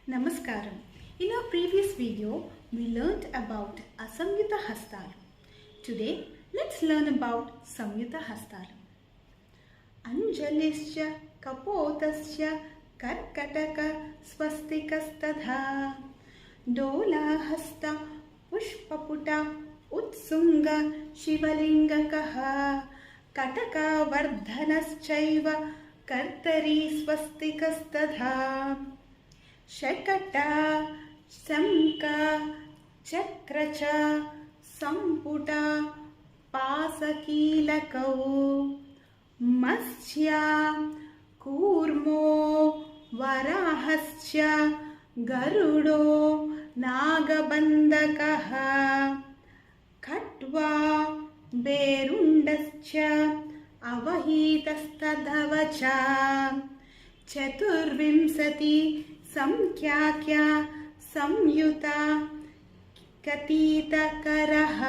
Namaskaram. In our previous video, we learned about Asamyuta Hastalu. Today, let's learn about Samyuta Hastalu. Anjalischa kapotascha karkataka swastikastadha dolahasta pushpaputa utsunga shivalingakaha kataka vardhanaschaiva kartari swastikastadha शकटा शंका चक्रच संपुटा पासकीलकौ मत्स्या कूर्मो वराहश्च गरुडो नागबन्धकः खट्वा बेरुण्डश्च अवहितस्तदवच चतुर्विंशति संख्याक्या संयुता कथितकरः।